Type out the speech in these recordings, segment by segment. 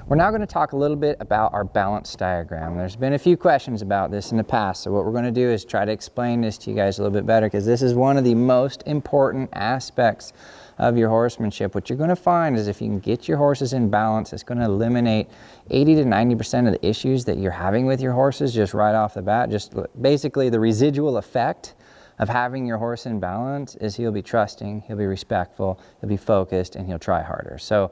We're now going to talk a little bit about our balance diagram. There's been a few questions about this in the past, so what we're going to do is try to explain this to you guys a little bit better, because this is one of the most important aspects of your horsemanship. What you're going to find is if you can get your horses in balance, it's going to eliminate 80 to 90% of the issues that you're having with your horses just right off the bat. Just basically the residual effect of having your horse in balance is he'll be trusting, he'll be respectful, he'll be focused, and he'll try harder. So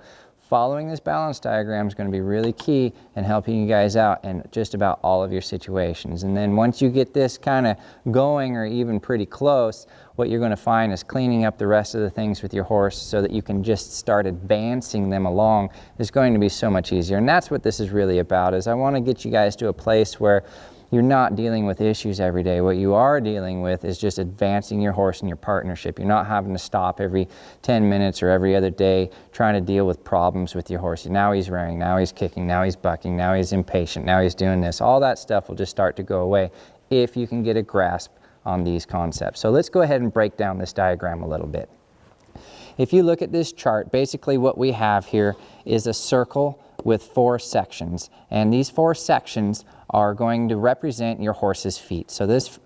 following this balance diagram is going to be really key in helping you guys out in just about all of your situations. And then once you get this kind of going, or even pretty close, what you're going to find is cleaning up the rest of the things with your horse so that you can just start advancing them along is going to be so much easier. And that's what this is really about, is I want to get you guys to a place where you're not dealing with issues every day. What you are dealing with is just advancing your horse in your partnership. You're not having to stop every 10 minutes or every other day trying to deal with problems with your horse. Now he's rearing, now he's kicking, now he's bucking, now he's impatient, now he's doing this. All that stuff will just start to go away if you can get a grasp on these concepts. So let's go ahead and break down this diagram a little bit. If you look at this chart, basically what we have here is a circle with 4 sections, and these 4 sections are going to represent your horse's feet. So this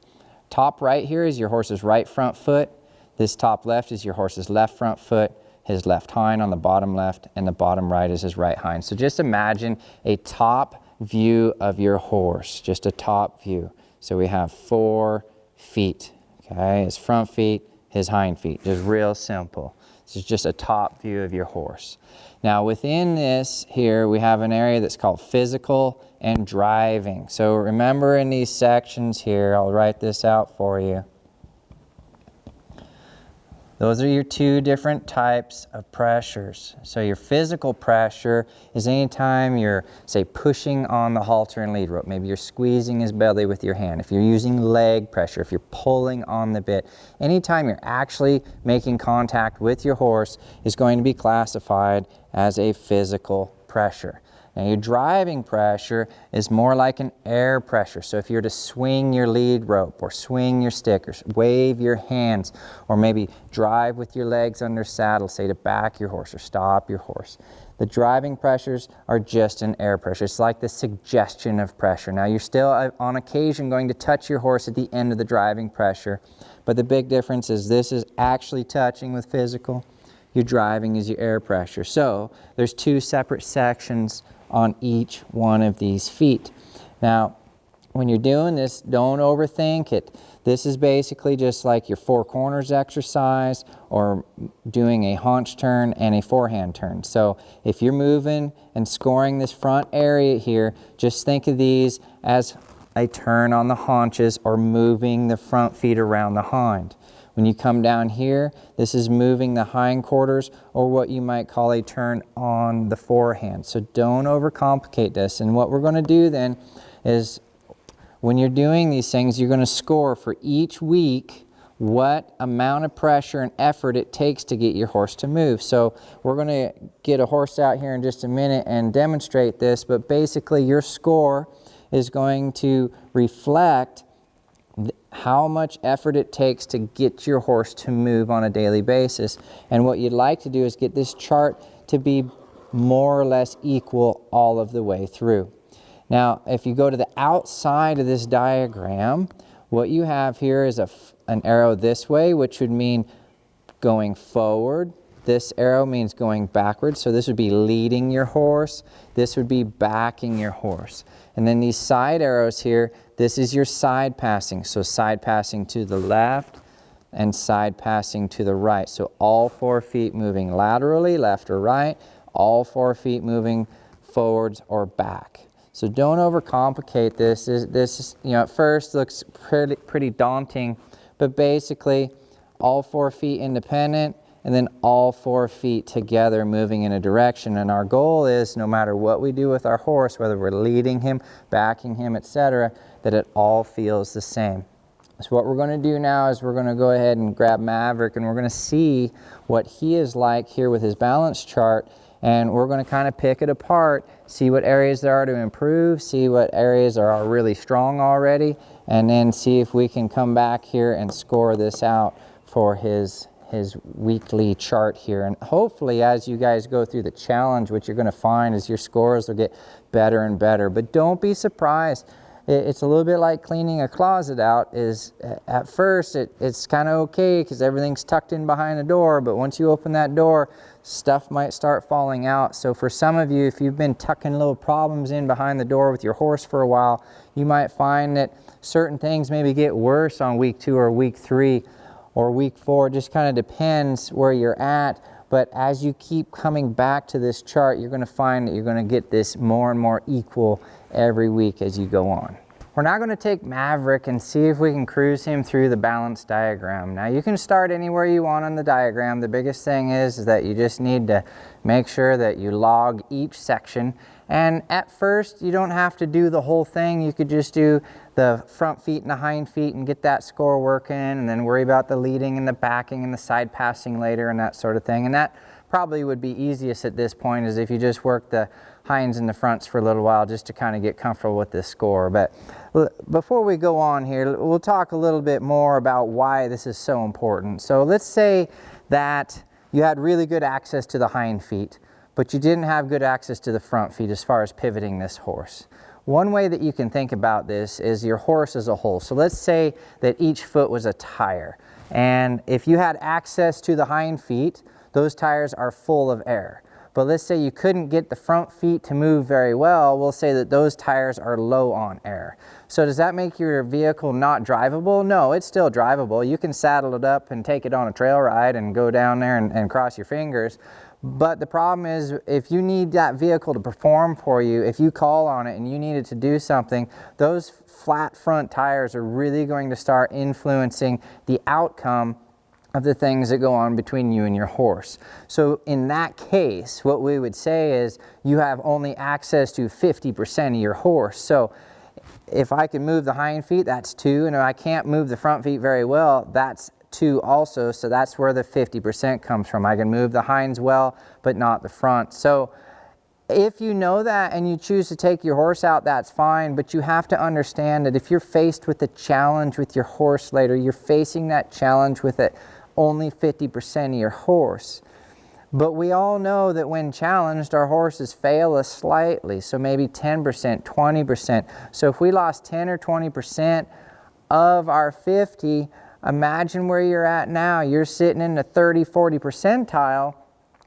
top right here is your horse's right front foot, this top left is your horse's left front foot, his left hind on the bottom left, and the bottom right is his right hind. So just imagine a top view of your horse, just a top view. So we have 4 feet, okay, his front feet, his hind feet, just real simple. This is just a top view of your horse. Now within this here, we have an area that's called physical and driving. So remember in these sections here, I'll write this out for you. Those are your 2 different types of pressures. So your physical pressure is anytime you're, say, pushing on the halter and lead rope. Maybe you're squeezing his belly with your hand. If you're using leg pressure, if you're pulling on the bit, anytime you're actually making contact with your horse is going to be classified as a physical pressure. Now your driving pressure is more like an air pressure. So if you're to swing your lead rope or swing your stick or wave your hands or maybe drive with your legs under saddle, say to back your horse or stop your horse, the driving pressures are just an air pressure. It's like the suggestion of pressure. Now you're still on occasion going to touch your horse at the end of the driving pressure, but the big difference is this is actually touching with physical. Your driving is your air pressure. So there's 2 separate sections on each one of these feet. Now, when you're doing this, don't overthink it. This is basically just like your 4 corners exercise or doing a haunch turn and a forehand turn. So if you're moving and scoring this front area here, just think of these as a turn on the haunches or moving the front feet around the hind. When you come down here, this is moving the hindquarters, or what you might call a turn on the forehand. So don't overcomplicate this. And what we're going to do then is, when you're doing these things, you're going to score for each week what amount of pressure and effort it takes to get your horse to move. So we're going to get a horse out here in just a minute and demonstrate this, but basically your score is going to reflect how much effort it takes to get your horse to move on a daily basis. And what you'd like to do is get this chart to be more or less equal all of the way through. Now, if you go to the outside of this diagram, what you have here is an arrow this way, which would mean going forward. This arrow means going backwards, so this would be leading your horse. This would be backing your horse. And then these side arrows here, this is your side passing. So side passing to the left and side passing to the right. So all 4 feet moving laterally, left or right, all 4 feet moving forwards or back. So don't overcomplicate this. This, you know, at first looks pretty daunting, but basically all 4 feet independent, and then all 4 feet together moving in a direction. And our goal is, no matter what we do with our horse, whether we're leading him, backing him, etc., that it all feels the same. So what we're going to do now is we're going to go ahead and grab Maverick, and we're going to see what he is like here with his balance chart, and we're going to kind of pick it apart, see what areas there are to improve, see what areas are really strong already, and then see if we can come back here and score this out for his his weekly chart here. And hopefully as you guys go through the challenge, what you're going to find is your scores will get better and better. But don't be surprised. It's a little bit like cleaning a closet out. Is at first it's kind of okay because everything's tucked in behind the door, but once you open that door, stuff might start falling out. So for some of you, if you've been tucking little problems in behind the door with your horse for a while, you might find that certain things maybe get worse on week 2 or week 3 or week 4. It just kind of depends where you're at. But as you keep coming back to this chart, you're going to find that you're going to get this more and more equal every week as you go on. We're now going to take Maverick and see if we can cruise him through the balance diagram. Now you can start anywhere you want on the diagram. The biggest thing is that you just need to make sure that you log each section. And at first you don't have to do the whole thing. You could just do the front feet and the hind feet and get that score working, and then worry about the leading and the backing and the side passing later and that sort of thing. And that probably would be easiest at this point, is if you just work the hinds and the fronts for a little while just to kind of get comfortable with this score. But before we go on here, we'll talk a little bit more about why this is so important. So let's say that you had really good access to the hind feet, but you didn't have good access to the front feet as far as pivoting this horse. One way that you can think about this is your horse as a whole. So let's say that each foot was a tire, and if you had access to the hind feet, those tires are full of air. But let's say you couldn't get the front feet to move very well, we'll say that those tires are low on air. So does that make your vehicle not drivable? No, it's still drivable. You can saddle it up and take it on a trail ride and go down there and cross your fingers. But the problem is, if you need that vehicle to perform for you, if you call on it and you need it to do something, those flat front tires are really going to start influencing the outcome of the things that go on between you and your horse. So in that case, what we would say is you have only access to 50% of your horse. So if I can move the hind feet, that's 2, and if I can't move the front feet very well, that's 2 also. So that's where the 50% comes from. I can move the hinds well, but not the front. So if you know that and you choose to take your horse out, that's fine, but you have to understand that if you're faced with a challenge with your horse later, you're facing that challenge with it only 50% of your horse. But we all know that when challenged, our horses fail us slightly, so maybe 10%, 20%. So if we lost 10 or 20% of our 50, imagine where you're at now. You're sitting in the 30, 40 percentile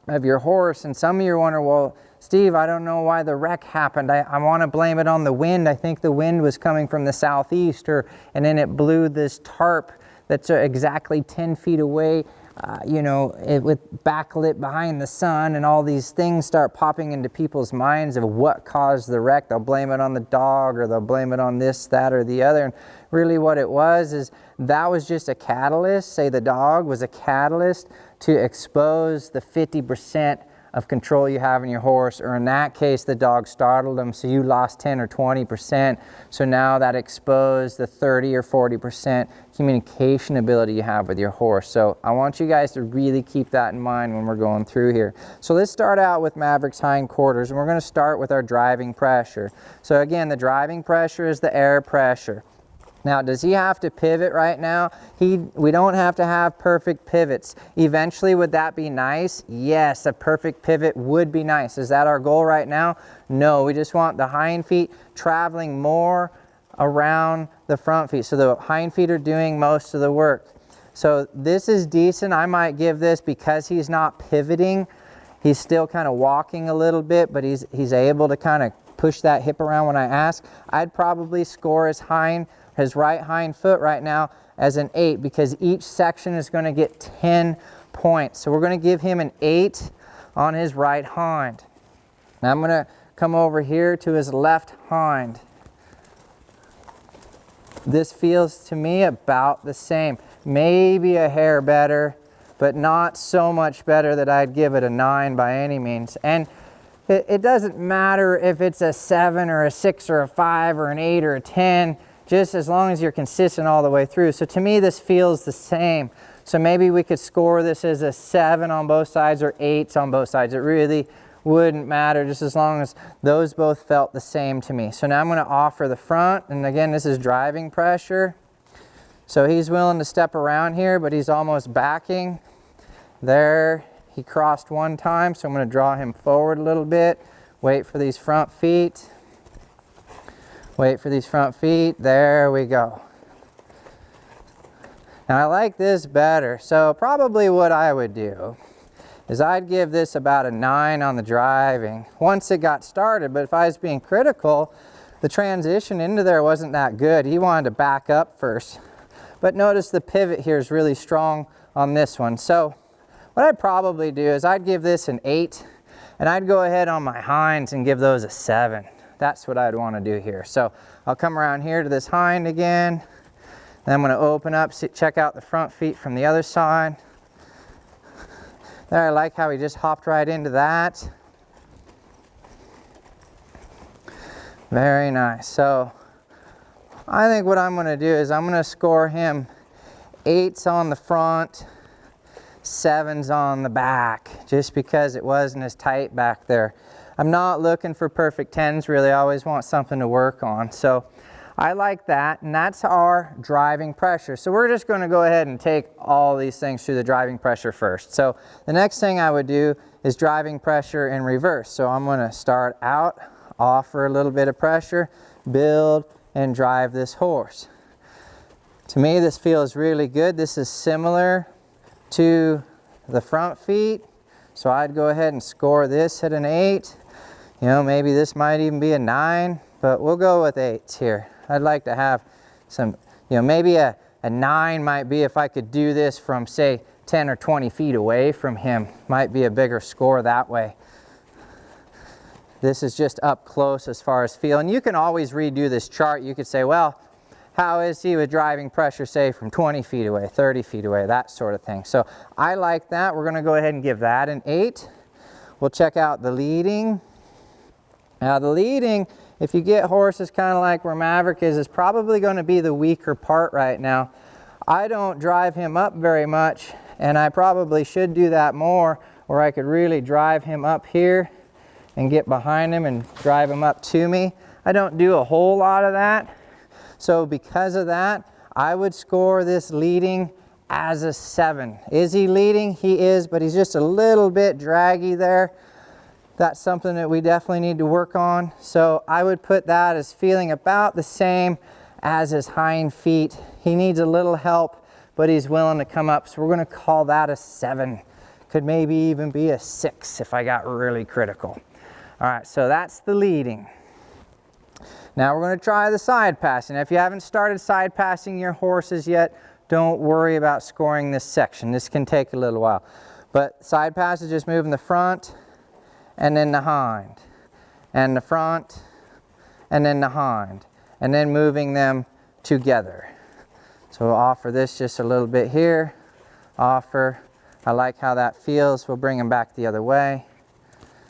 of your horse, and some of you wonder, well, Steve, I don't know why the wreck happened. I want to blame it on the wind. I think the wind was coming from the southeast, and then it blew this tarp that's exactly 10 feet away, with backlit behind the sun, and all these things start popping into people's minds of what caused the wreck. They'll blame it on the dog, or they'll blame it on this, that, or the other. And really what it was is that was just a catalyst. Say the dog was a catalyst to expose the 50% of control you have in your horse, or in that case the dog startled them, so you lost 10 or 20%. So now that exposed the 30 or 40% communication ability you have with your horse. So I want you guys to really keep that in mind when we're going through here. So let's start out with Maverick's hindquarters, and we're going to start with our driving pressure. So again, the driving pressure is the air pressure. Now, does he have to pivot right now? We don't have to have perfect pivots. Eventually, would that be nice? Yes, a perfect pivot would be nice. Is that our goal right now? No, we just want the hind feet traveling more around the front feet. So the hind feet are doing most of the work. So this is decent. I might give this, because he's not pivoting. He's still kind of walking a little bit, but he's able to kind of push that hip around when I ask. I'd probably score his right hind foot right now as an 8, because each section is going to get 10 points. So we're going to give him an 8 on his right hind. Now I'm going to come over here to his left hind. This feels to me about the same. Maybe a hair better, but not so much better that I'd give it a 9 by any means. And it doesn't matter if it's a 7 or a 6 or a 5 or an 8 or a 10, just as long as you're consistent all the way through. So to me, this feels the same. So maybe we could score this as a 7 on both sides or 8s on both sides. It really wouldn't matter, just as long as those both felt the same to me. So now I'm going to offer the front, and again, this is driving pressure. So he's willing to step around here, but he's almost backing. There, he crossed one time, so I'm going to draw him forward a little bit. Wait for these front feet. Wait for these front feet. There we go. Now I like this better, so probably what I would do is I'd give this about a 9 on the driving once it got started, but if I was being critical, the transition into there wasn't that good. He wanted to back up first. But notice the pivot here is really strong on this one. So what I'd probably do is I'd give this an 8, and I'd go ahead on my hinds and give those a 7. That's what I'd want to do here. So I'll come around here to this hind again. Then I'm going to open up, check out the front feet from the other side. There, I like how he just hopped right into that. Very nice. So I think what I'm going to do is I'm going to score him 8s on the front, 7s on the back, just because it wasn't as tight back there. I'm not looking for perfect 10s really. I always want something to work on. So I like that, and that's our driving pressure. So we're just going to go ahead and take all these things through the driving pressure first. So the next thing I would do is driving pressure in reverse. So I'm going to start out, offer a little bit of pressure, build, and drive this horse. To me, this feels really good. This is similar to the front feet. So I'd go ahead and score this at an 8. You know, maybe this might even be a 9, but we'll go with 8s here. I'd like to have some, you know, maybe a 9 might be if I could do this from, say, 10 or 20 feet away from him. Might be a bigger score that way. This is just up close as far as feel. And you can always redo this chart. You could say, well, how is he with driving pressure, say, from 20 feet away, 30 feet away, that sort of thing. So I like that. We're going to go ahead and give that an 8. We'll check out the leading. Now the leading, if you get horses kind of like where Maverick is probably going to be the weaker part right now. I don't drive him up very much, and I probably should do that more, where I could really drive him up here and get behind him and drive him up to me. I don't do a whole lot of that. So because of that, I would score this leading as a 7. Is he leading? He is, but he's just a little bit draggy there. That's something that we definitely need to work on. So I would put that as feeling about the same as his hind feet. He needs a little help, but he's willing to come up. So we're going to call that a 7. Could maybe even be a 6 if I got really critical. All right, so that's the leading. Now we're going to try the side passing. If you haven't started side passing your horses yet, don't worry about scoring this section. This can take a little while. But side pass is just moving the front, and then the hind, and the front, and then the hind, and then moving them together. So we'll offer this just a little bit here, offer. I like how that feels. We'll bring them back the other way,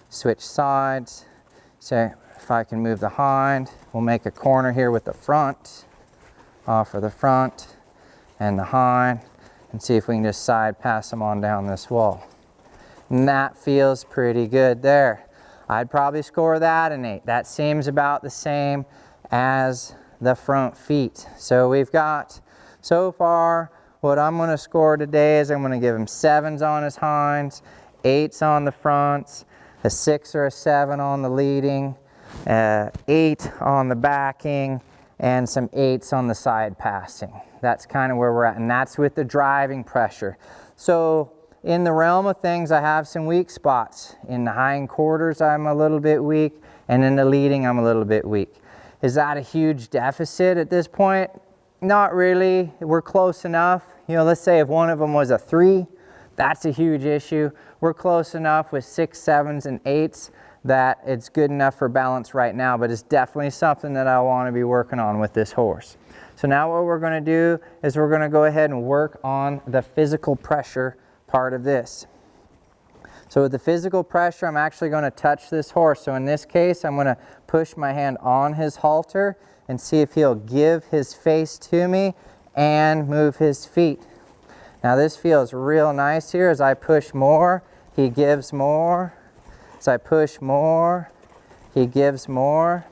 switch sides. So if I can move the hind, we'll make a corner here with the front, offer the front and the hind, and see if we can just side pass them on down this wall. And that feels pretty good there. I'd probably score that an 8. That seems about the same as the front feet. So we've got, so far, what I'm going to score today is I'm going to give him 7s on his hinds, 8s on the fronts, a 6 or a 7 on the leading, 8 on the backing, and some 8s on the side passing. That's kind of where we're at, and that's with the driving pressure. So in the realm of things, I have some weak spots. In the hind quarters, I'm a little bit weak, and in the leading, I'm a little bit weak. Is that a huge deficit at this point? Not really. We're close enough. You know, let's say if one of them was a 3, that's a huge issue. We're close enough with 6, 7s, and 8s that it's good enough for balance right now, but it's definitely something that I want to be working on with this horse. So now what we're going to do is we're going to go ahead and work on the physical pressure part of this. So with the physical pressure, I'm actually going to touch this horse. So in this case, I'm going to push my hand on his halter and see if he'll give his face to me and move his feet. Now this feels real nice here. As I push more, he gives more. As I push more, he gives more.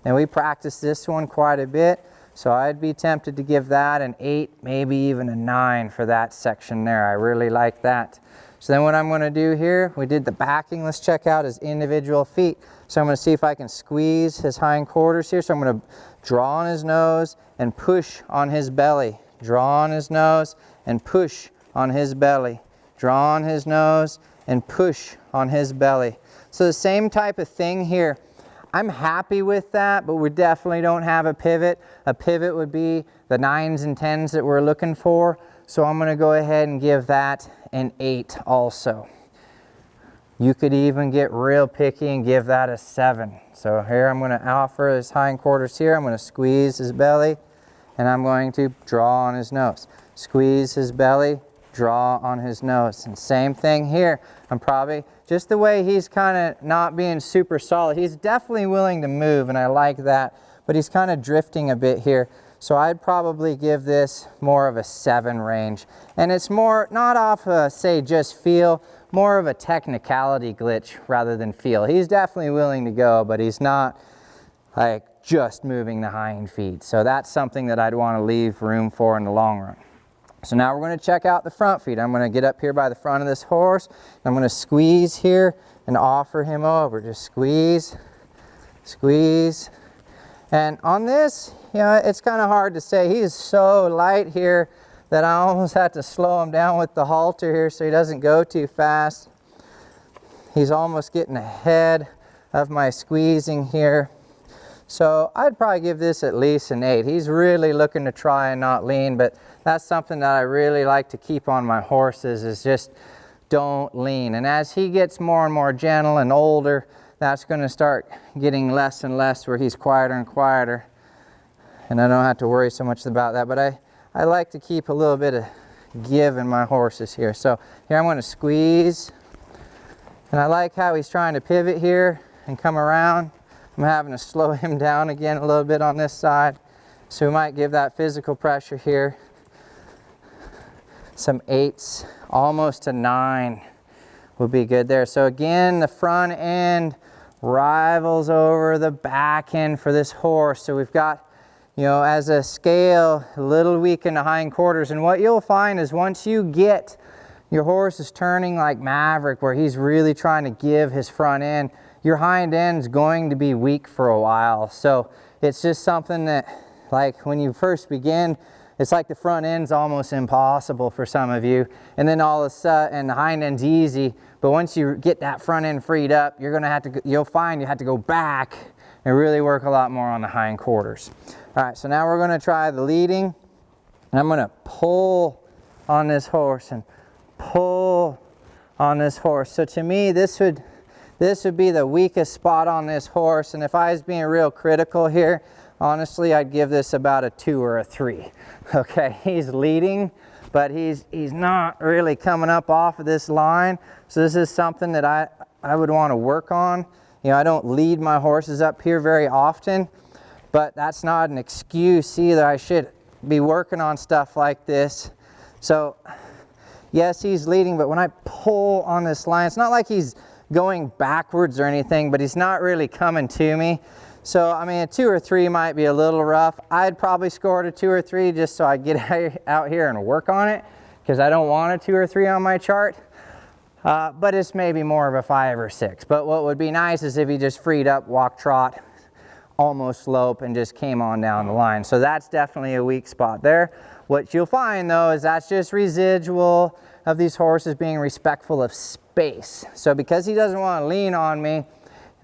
And we practice this one quite a bit. So I'd be tempted to give that an 8, maybe even a 9 for that section there. I really like that. So then what I'm going to do here, we did the backing, let's check out his individual feet. So I'm going to see if I can squeeze his hindquarters here. So I'm going to draw on his nose and push on his belly. Draw on his nose and push on his belly. Draw on his nose and push on his belly. So the same type of thing here. I'm happy with that, but we definitely don't have a pivot. A pivot would be the 9s and 10s that we're looking for. So I'm going to go ahead and give that an 8 also. You could even get real picky and give that a 7. So here I'm going to offer his hindquarters here. I'm going to squeeze his belly and I'm going to draw on his nose. Squeeze his belly, draw on his nose. And same thing here. I'm probably, just the way he's kind of not being super solid, he's definitely willing to move and I like that, but he's kind of drifting a bit here. So I'd probably give this more of a 7 range. And it's more, not off say just feel, more of a technicality glitch rather than feel. He's definitely willing to go, but he's not like just moving the hind feet. So that's something that I'd want to leave room for in the long run. So now we're going to check out the front feet. I'm going to get up here by the front of this horse. I'm going to squeeze here and offer him over. Just squeeze, squeeze. And on this, you know, it's kind of hard to say. He is so light here that I almost have to slow him down with the halter here so he doesn't go too fast. He's almost getting ahead of my squeezing here. So I'd probably give this at least an 8. He's really looking to try and not lean, but that's something that I really like to keep on my horses, is just don't lean. And as he gets more and more gentle and older, that's going to start getting less and less where he's quieter and quieter. And I don't have to worry so much about that, but I like to keep a little bit of give in my horses here. So here I'm going to squeeze. And I like how he's trying to pivot here and come around. I'm having to slow him down again a little bit on this side. So we might give that physical pressure here. Some 8s, almost a 9 would be good there. So again, the front end rivals over the back end for this horse. So we've got, you know, as a scale, a little weak in the hindquarters. And what you'll find is once you get your horse is turning like Maverick, where he's really trying to give his front end, your hind end's going to be weak for a while. So it's just something that, like when you first begin, it's like the front end's almost impossible for some of you. And then all of a sudden, the hind end's easy. But once you get that front end freed up, you're going to have to, you'll find you have to go back and really work a lot more on the hindquarters. All right, so now we're going to try the leading. And I'm going to pull on this horse and pull on this horse. So to me, this would be the weakest spot on this horse. And if I was being real critical here, honestly, I'd give this about a 2 or a 3. Okay, he's leading, but he's not really coming up off of this line. So this is something that I would want to work on. You know, I don't lead my horses up here very often, but that's not an excuse either. I should be working on stuff like this. So yes, he's leading, but when I pull on this line, it's not like he's going backwards or anything, but he's not really coming to me. So, I mean, a 2 or 3 might be a little rough. I'd probably score it a 2 or 3 just so I get out here and work on it, because I don't want a 2 or 3 on my chart. But it's maybe more of a 5 or 6. But what would be nice is if he just freed up, walk, trot, almost slope, and just came on down the line. So that's definitely a weak spot there. What you'll find though is that's just residual of these horses being respectful of space. So because he doesn't want to lean on me,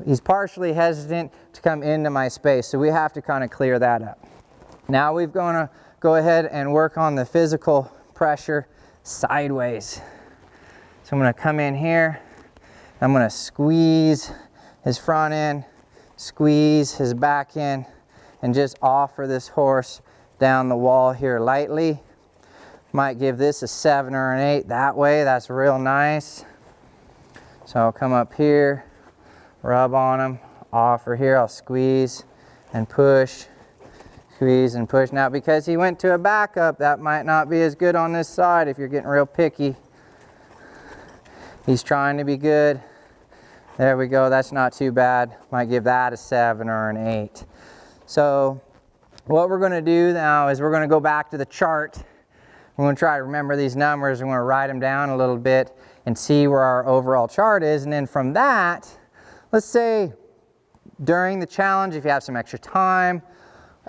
he's partially hesitant to come into my space. So we have to kind of clear that up. Now we're going to go ahead and work on the physical pressure sideways. So I'm going to come in here. I'm going to squeeze his front end, squeeze his back end, and just offer this horse down the wall here lightly. Might give this a 7 or an 8 that way. That's real nice. So I'll come up here, rub on him, offer here. I'll squeeze and push, squeeze and push. Now because he went to a backup, that might not be as good on this side if you're getting real picky. He's trying to be good. There we go. That's not too bad. Might give that a 7 or an 8. So what we're going to do now is we're going to go back to the chart. We're going to try to remember these numbers. We're going to write them down a little bit. and see where our overall chart is. And then from that, let's say during the challenge, if you have some extra time,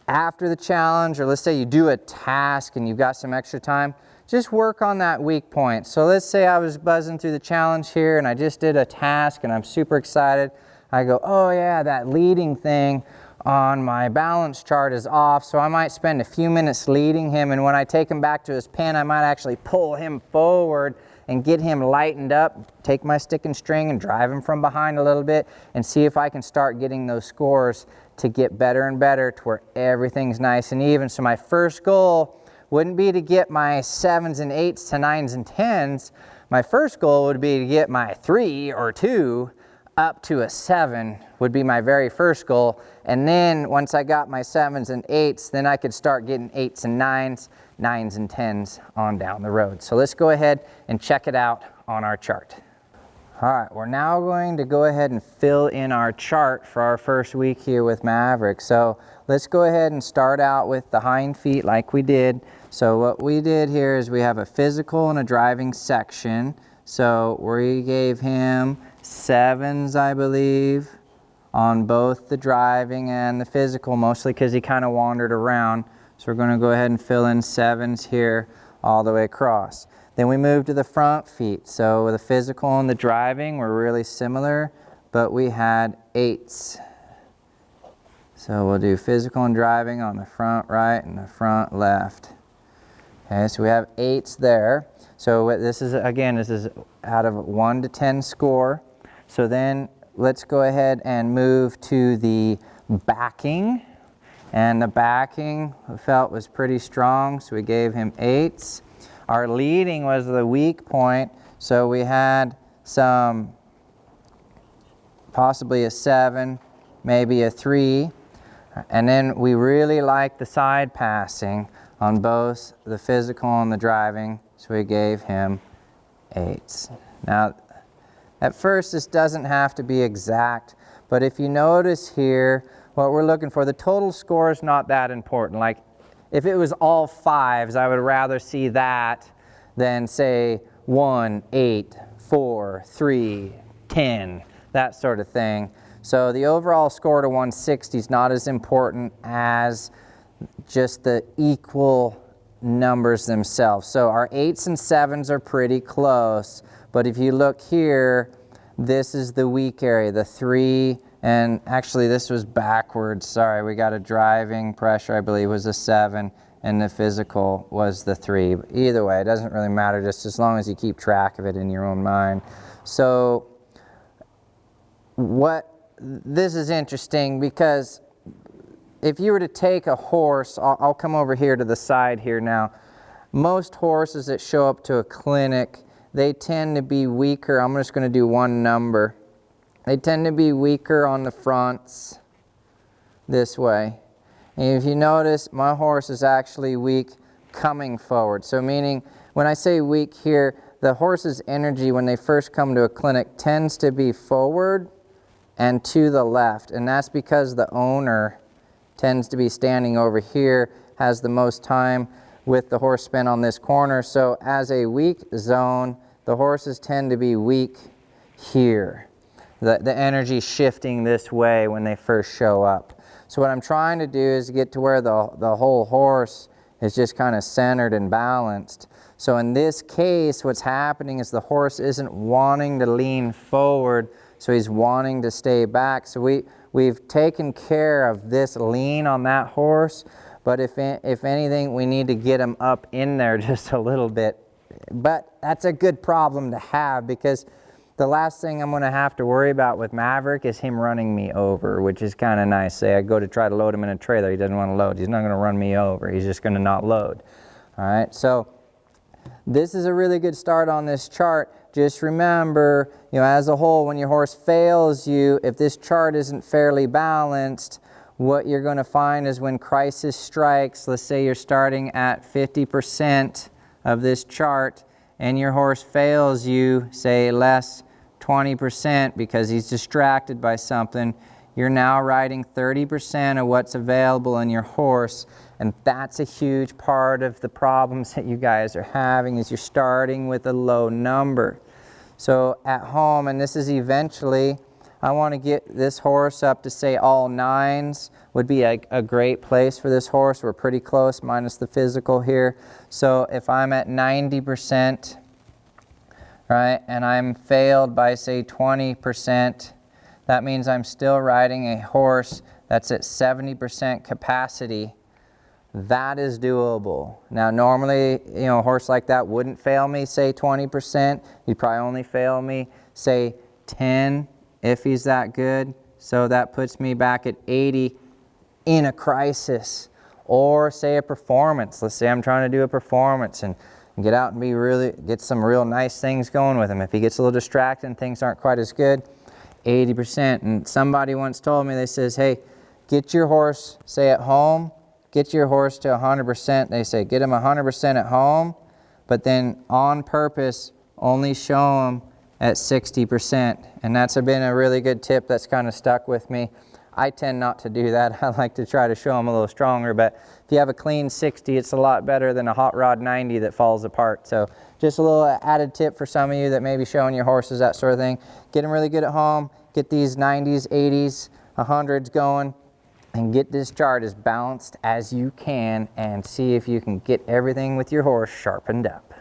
after the challenge, or let's say you do a task and you've got some extra time, just work on that weak point. So let's say I was buzzing through the challenge here and I just did a task and I'm super excited. I go, oh yeah, that leading thing on my balance chart is off, so I might spend a few minutes leading him, and when I take him back to his pen, I might actually pull him forward and get him lightened up, take my stick and string and drive him from behind a little bit and see if I can start getting those scores to get better and better to where everything's nice and even. So my first goal wouldn't be to get my 7s and 8s to 9s and 10s. My first goal would be to get my 3 or 2 up to a 7 would be my very first goal. And then once I got my 7s and 8s, then I could start getting 8s and 9s, 9s and 10s on down the road. So let's go ahead and check it out on our chart. All right, we're now going to go ahead and fill in our chart for our first week here with Maverick. So let's go ahead and start out with the hind feet like we did. So what we did here is we have a physical and a driving section. So we gave him 7s, I believe, on both the driving and the physical, mostly because he kind of wandered around. So we're going to go ahead and fill in 7s here all the way across. Then we move to the front feet. So with the physical and the driving were really similar, but we had 8s. So we'll do physical and driving on the front right and the front left. Okay, so we have 8s there. So this is, again, this is out of 1 to 10 score. So then let's go ahead and move to the backing. And the backing we felt was pretty strong, so we gave him 8s. Our leading was the weak point, so we had some, possibly a 7, maybe a 3. And then we really liked the side passing on both the physical and the driving, so we gave him 8s. Now, at first, this doesn't have to be exact, but if you notice here, what we're looking for, the total score is not that important. Like, if it was all 5s, I would rather see that than, say, 1, 8, 4, 3, 10, that sort of thing. So the overall score to 160 is not as important as just the equal numbers themselves. So our 8s and 7s are pretty close. But if you look here, this is the weak area, the 3, and actually this was backwards. Sorry, we got a driving pressure, I believe, was a 7, and the physical was the 3. But either way, it doesn't really matter, just as long as you keep track of it in your own mind. So this is interesting because if you were to take a horse, I'll come over here to the side here now. Most horses that show up to a clinic, they tend to be weaker. I'm just going to do one number. They tend to be weaker on the fronts this way. And if you notice, my horse is actually weak coming forward. So meaning, when I say weak here, the horse's energy when they first come to a clinic tends to be forward and to the left. And that's because the owner tends to be standing over here, has the most time with the horse spent on this corner. So as a weak zone, the horses tend to be weak here. The energy shifting this way when they first show up. So what I'm trying to do is get to where the whole horse is just kind of centered and balanced. So in this case, what's happening is the horse isn't wanting to lean forward, so he's wanting to stay back. So we've taken care of this lean on that horse, but if anything, we need to get him up in there just a little bit. But that's a good problem to have, because the last thing I'm going to have to worry about with Maverick is him running me over, which is kind of nice. Say I go to try to load him in a trailer, he doesn't want to load. He's not going to run me over. He's just going to not load. All right, so this is a really good start on this chart. Just remember, as a whole, when your horse fails you, if this chart isn't fairly balanced, what you're going to find is when crisis strikes, let's say you're starting at 50% of this chart and your horse fails you, say less 20% because he's distracted by something, you're now riding 30% of what's available in your horse. And that's a huge part of the problems that you guys are having, is you're starting with a low number. So at home, and this is eventually, I want to get this horse up to say all 9s would be a great place for this horse. We're pretty close minus the physical here. So if I'm at 90%, right, and I'm failed by say 20%, that means I'm still riding a horse that's at 70% capacity. That is doable. Now normally, a horse like that wouldn't fail me say 20%. He'd probably only fail me say 10 if he's that good. So that puts me back at 80 in a crisis. Or say a performance. Let's say I'm trying to do a performance and get out and get some real nice things going with him. If he gets a little distracted and things aren't quite as good, 80%. And somebody once told me, they says, hey, get your horse, say at home, get your horse to 100%. They say, get him 100% at home, but then on purpose, only show him at 60%. And that's been a really good tip that's kind of stuck with me. I tend not to do that. I like to try to show them a little stronger, but if you have a clean 60, it's a lot better than a hot rod 90 that falls apart. So just a little added tip for some of you that may be showing your horses that sort of thing. Get them really good at home, get these 90s, 80s, 100s going, and get this chart as balanced as you can and see if you can get everything with your horse sharpened up.